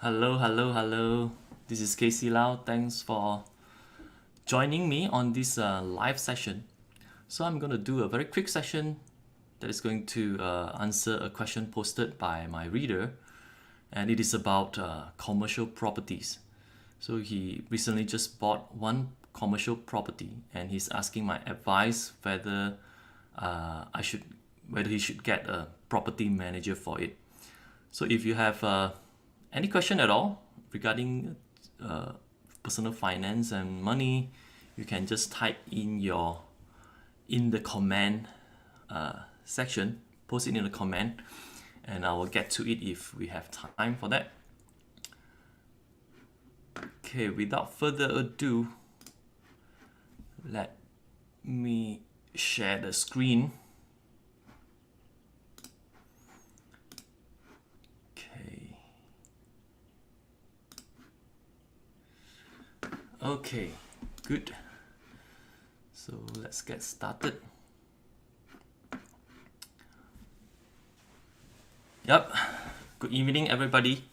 Hello. This is Casey Lau. Thanks for joining me on this live session. So I'm going to do a very quick session that is going to answer a question posted by my reader, and it is about commercial properties. So he recently just bought one commercial property, and he's asking my advice whether whether he should get a property manager for it. So if you have any question at all regarding uh, personal finance and money, you can just type in the comment section, post it in the comment, and I will get to it if we have time for that. Okay, without further ado, let me share the screen. Okay, good. So let's get started. Yep. Good evening, everybody.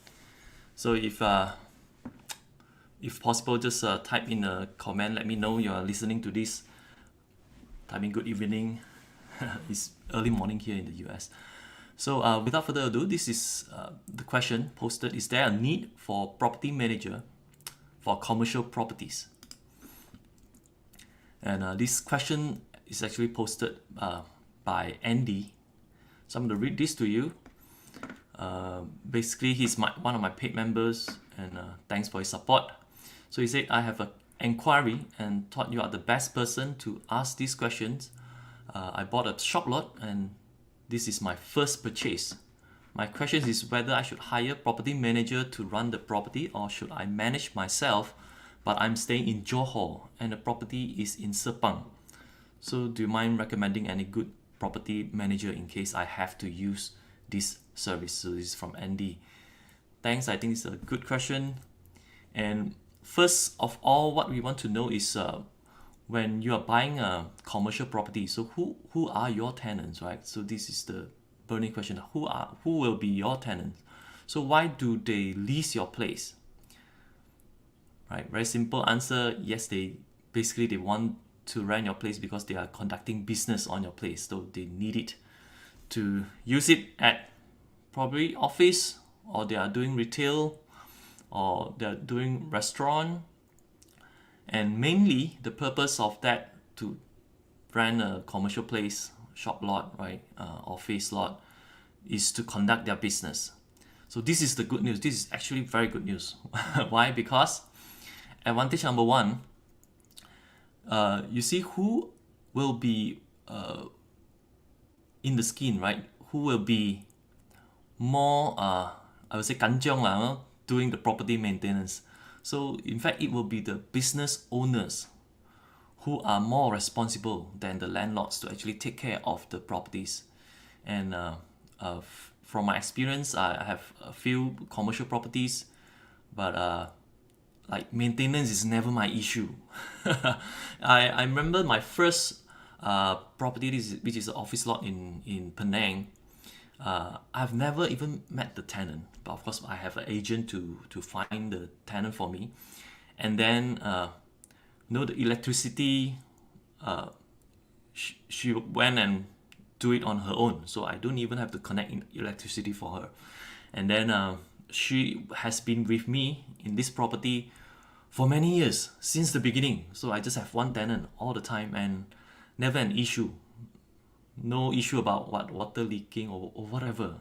So if possible, just type in a comment. Let me know you're listening to this. Type in good evening. It's early morning here in the US. So without further ado, this is the question posted. Is there a need for property manager for commercial properties? And this question is actually posted by Andy. So I'm going to read this to you. Basically, he's one of my paid members, and thanks for his support. So he said, I have an inquiry and thought you are the best person to ask these questions. I bought a shop lot, and this is my first purchase. My question is whether I should hire a property manager to run the property, or should I manage myself, but I'm staying in Johor and the property is in Sepang. So do you mind recommending any good property manager in case I have to use this service? So this is from Andy. Thanks, I think it's a good question. And first of all, what we want to know is when you are buying a commercial property, so who are your tenants, right? So this is the burning question. Who will be your tenants? So why do they lease your place? Right, very simple answer. Yes, they want to rent your place because they are conducting business on your place, so they need it to use it at probably office, or they are doing retail, or they're doing restaurant. And mainly the purpose of that to rent a commercial place, shop lot, right, office lot, is to conduct their business. So this is the good news. This is actually very good news. Why? Because advantage number one, you see who will be in the skin, right? Who will be more, I would say, kanjiong lah, doing the property maintenance. So in fact, it will be the business owners who are more responsible than the landlords to actually take care of the properties. And from my experience, I have a few commercial properties, but like maintenance is never my issue. I remember my first property, which is an office lot in Penang. I've never even met the tenant, but of course I have an agent to find the tenant for me. And then the electricity, she went and do it on her own, so I don't even have to connect electricity for her. And then she has been with me in this property for many years, since the beginning. So I just have one tenant all the time, and never an issue. No issue about water leaking or whatever.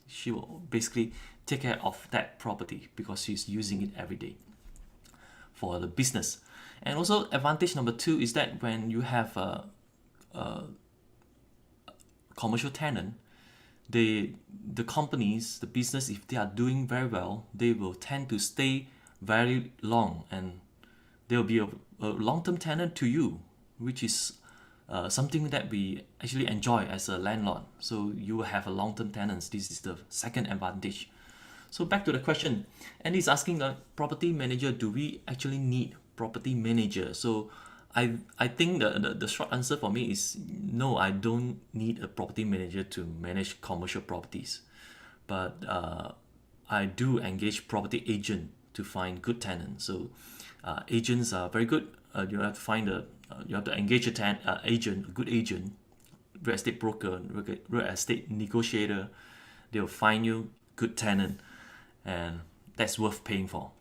She will basically take care of that property because she's using it every day for the business. And also advantage number two is that when you have a commercial tenant, the companies, the business, if they are doing very well, they will tend to stay very long, and they'll be a long-term tenant to you, which is something that we actually enjoy as a landlord. So you will have a long-term tenants. This is the second advantage. So back to the question, and he's asking the property manager, do we actually need property manager? So I think the short answer for me is no, I don't need a property manager to manage commercial properties. But I do engage property agent to find good tenants. So agents are very good. You have to find you have to engage agent, a good agent, real estate broker, real estate negotiator. They'll find you good tenant, and that's worth paying for.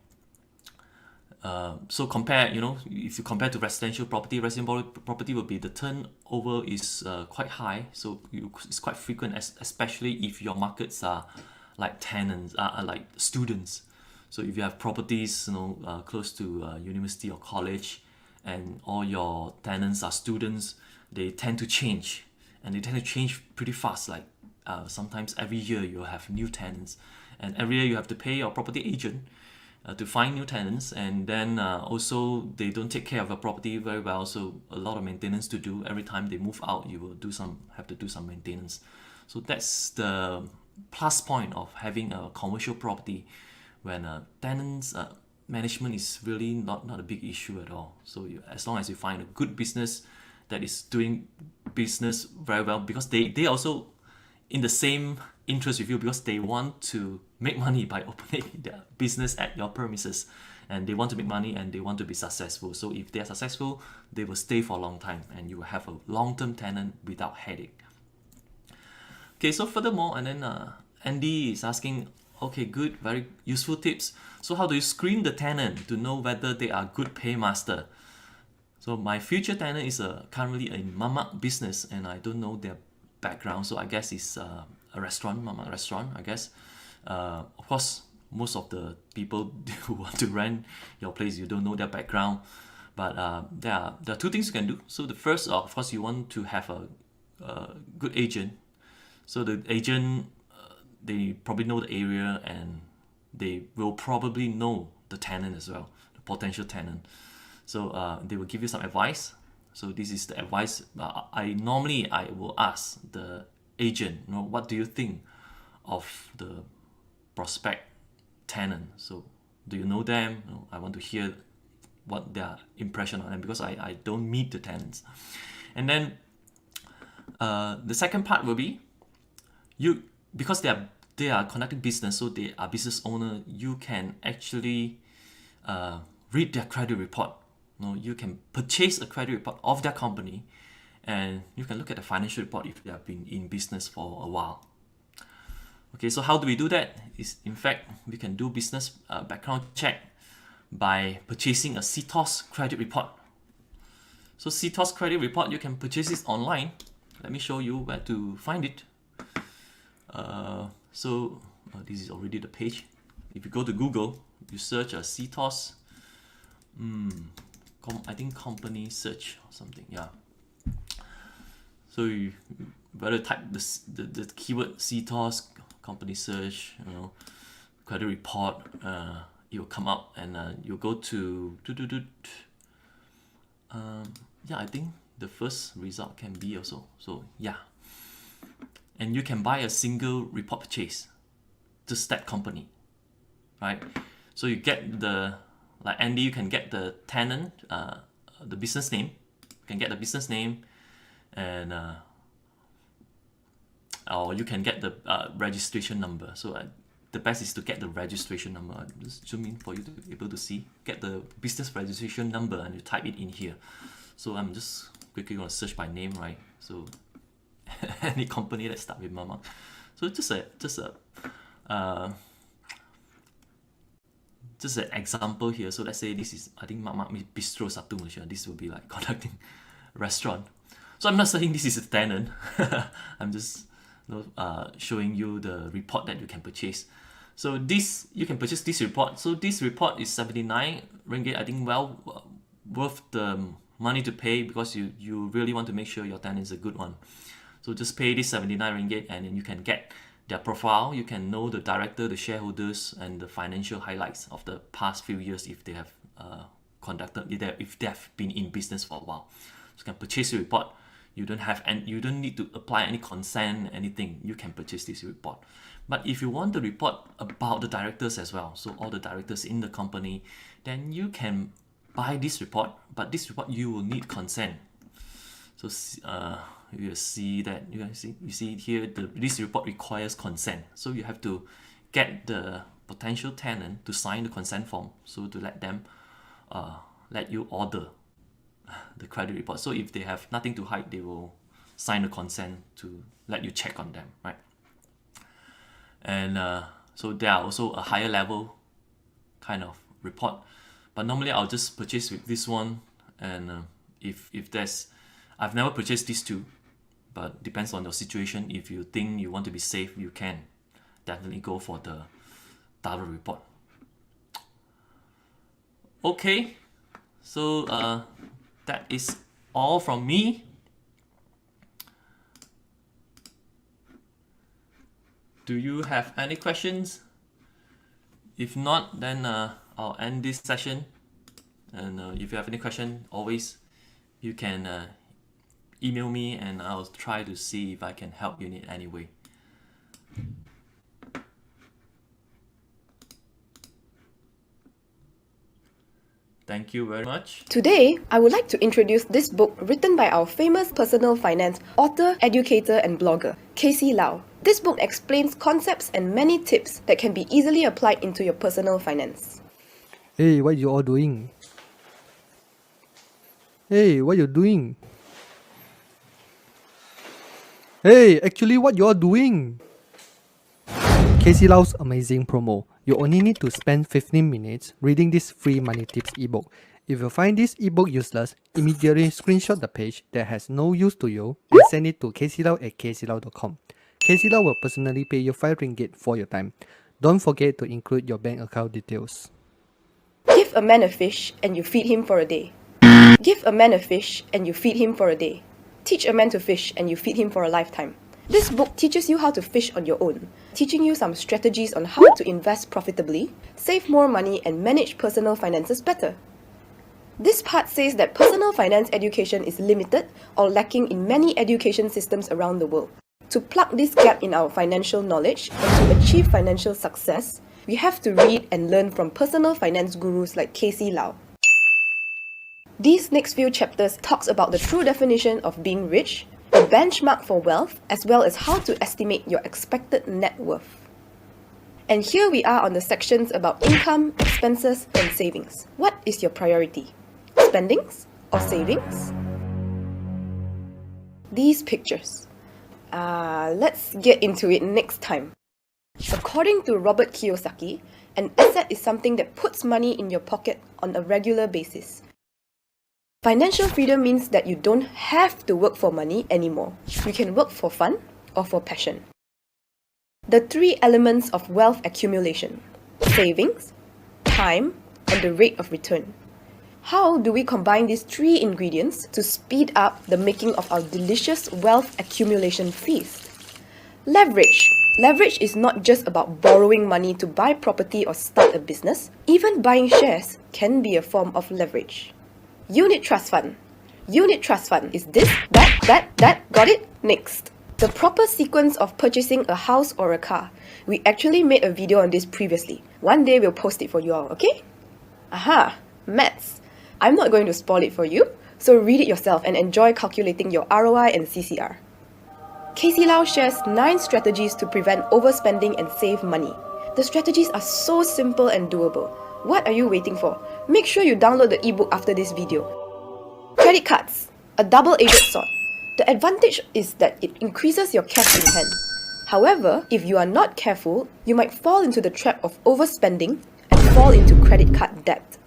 So compare, if you compare to residential property will be the turnover is quite high, so it's quite frequent, especially if your markets are like tenants, are like students. So if you have properties, close to university or college, and all your tenants are students, they tend to change, and they tend to change pretty fast. Like sometimes every year you have new tenants, and every year you have to pay your property agent to find new tenants, and then also they don't take care of your property very well, so a lot of maintenance to do. Every time they move out, you will have to do some maintenance. So that's the plus point of having a commercial property, when tenants management is really not a big issue at all. So as long as you find a good business that is doing business very well, because they also in the same interest with you, because they want to make money by opening their business at your premises, and they want to make money and they want to be successful. So if they are successful, they will stay for a long time, and you will have a long-term tenant without headache. Okay, so furthermore, and then Andy is asking, okay, good, very useful tips. So how do you screen the tenant to know whether they are good paymaster? So my future tenant is currently a mamak business, and I don't know their background, so I guess it's a restaurant, mamak restaurant, I guess. Of course, most of the people who want to rent your place, you don't know their background, but there are two things you can do. So the first, of course, you want to have a good agent. So the agent, they probably know the area, and they will probably know the tenant as well, the potential tenant. So they will give you some advice. So this is the advice. I will ask the agent, what do you think of the prospect tenant? So do you know them? I want to hear what their impression on them, because I don't meet the tenants. And then the second part will be, because they are conducting business, so they are business owner, you can actually read their credit report. You can purchase a credit report of their company, and you can look at the financial report if they have been in business for a while. Okay, so how do we do that? In fact, we can do business background check by purchasing a CTOS credit report. So CTOS credit report, you can purchase it online. Let me show you where to find it. This is already the page. If you go to Google, you search a CTOS, I think company search or something, yeah. So you better type the keyword CTOS, company search, credit report, it will come up, and you go to I think the first result can be also. So yeah, and you can buy a single report purchase, just that company, right? So you get like Andy, you can get the tenant, the business name. You can get the business name, and or you can get the registration number. So the best is to get the registration number. I'll just zoom in for you to be able to see. Get the business registration number, and you type it in here. So I'm just quickly going to search by name, right? So any company that start with Mama. So just an example here. So let's say this is, I think, Mamak Bistro Satu Malaysia. This will be like conducting restaurant. So I'm not saying this is a tenant. I'm just showing you the report that you can purchase. So you can purchase this report. So this report is 79 ringgit. I think worth the money to pay, because you really want to make sure your tenant is a good one. So just pay this 79 ringgit, and then you can get their profile. You can know the director, the shareholders, and the financial highlights of the past few years if they have if they have been in business for a while. So you can purchase the report. You don't need to apply any consent, anything. You can purchase this report. But if you want the report about the directors as well, so all the directors in the company, then you can buy this report. But this report, you will need consent. So you see that you see here this report requires consent. So you have to get the potential tenant to sign the consent form, so to let them let you order the credit report. So if they have nothing to hide, they will sign the consent to let you check on them, right? And so there are also a higher level kind of report, but normally I'll just purchase with this one. And if there's, I've never purchased these two, but depends on your situation. If you think you want to be safe, you can definitely go for the thorough report. Okay, so that is all from me. Do you have any questions? If not, then I'll end this session. And if you have any question, always you can email me, and I'll try to see if I can help you in any way. Thank you very much. Today, I would like to introduce this book written by our famous personal finance author, educator, and blogger, Casey Lau. This book explains concepts and many tips that can be easily applied into your personal finance. Hey, what you all doing? Hey, what you doing? Hey, actually, what you all doing? Casey Lau's amazing promo. You only need to spend 15 minutes reading this free money tips ebook. If you find this ebook useless, immediately screenshot the page that has no use to you and send it to caseylau@caseylau.com. Casey Lau will personally pay you 5 ringgit for your time. Don't forget to include your bank account details. Give a man a fish and you feed him for a day. Give a man a fish and you feed him for a day. Teach a man to fish and you feed him for a lifetime. This book teaches you how to fish on your own, teaching you some strategies on how to invest profitably, save more money, and manage personal finances better. This part says that personal finance education is limited or lacking in many education systems around the world. To plug this gap in our financial knowledge and to achieve financial success, we have to read and learn from personal finance gurus like Casey Lau. These next few chapters talks about the true definition of being rich, the benchmark for wealth, as well as how to estimate your expected net worth. And here we are on the sections about income, expenses, and savings. What is your priority? Spendings or savings? These pictures. Let's get into it next time. According to Robert Kiyosaki, an asset is something that puts money in your pocket on a regular basis. Financial freedom means that you don't have to work for money anymore. You can work for fun or for passion. The 3 elements of wealth accumulation: savings, time, and the rate of return. How do we combine these 3 ingredients to speed up the making of our delicious wealth accumulation feast? Leverage. Leverage is not just about borrowing money to buy property or start a business. Even buying shares can be a form of leverage. Unit trust fund. Unit trust fund is this, that, got it? Next. The proper sequence of purchasing a house or a car. We actually made a video on this previously. One day we'll post it for you all, okay? Aha, maths. I'm not going to spoil it for you, so read it yourself and enjoy calculating your ROI and CCR. Casey Lau shares 9 strategies to prevent overspending and save money. The strategies are so simple and doable. What are you waiting for? Make sure you download the ebook after this video. Credit cards, a double-edged sword. The advantage is that it increases your cash in hand. However, if you are not careful, you might fall into the trap of overspending and fall into credit card debt.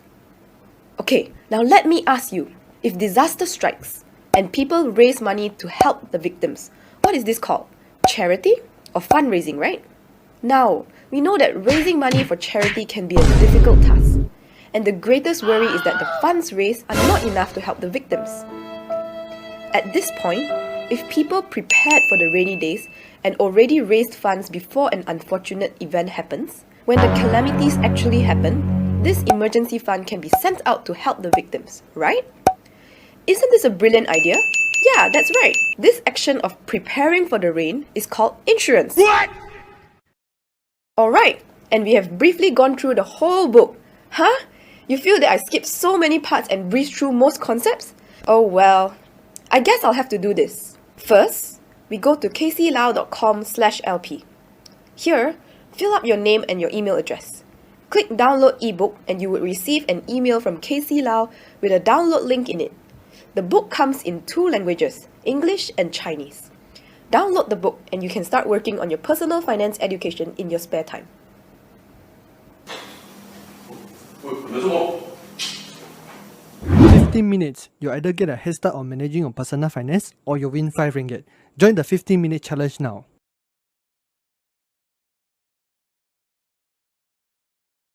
Okay, now let me ask you, if disaster strikes and people raise money to help the victims, what is this called? Charity or fundraising, right? Now, we know that raising money for charity can be a difficult task. And the greatest worry is that the funds raised are not enough to help the victims. At this point, if people prepared for the rainy days and already raised funds before an unfortunate event happens, when the calamities actually happen, this emergency fund can be sent out to help the victims, right? Isn't this a brilliant idea? Yeah, that's right. This action of preparing for the rain is called insurance. What? Alright, and we have briefly gone through the whole book. Huh? You feel that I skipped so many parts and breezed through most concepts? Oh well, I guess I'll have to do this. First, we go to caseylau.com/lp. Here, Fill up your name and your email address. Click download ebook and you would receive an email from Casey Lau with a download link in it. The book comes in 2 languages, English and Chinese. Download the book and you can start working on your personal finance education in your spare time. 15 minutes, you either get a head start on managing your personal finance or you win 5 ringgit. Join the 15-minute challenge now.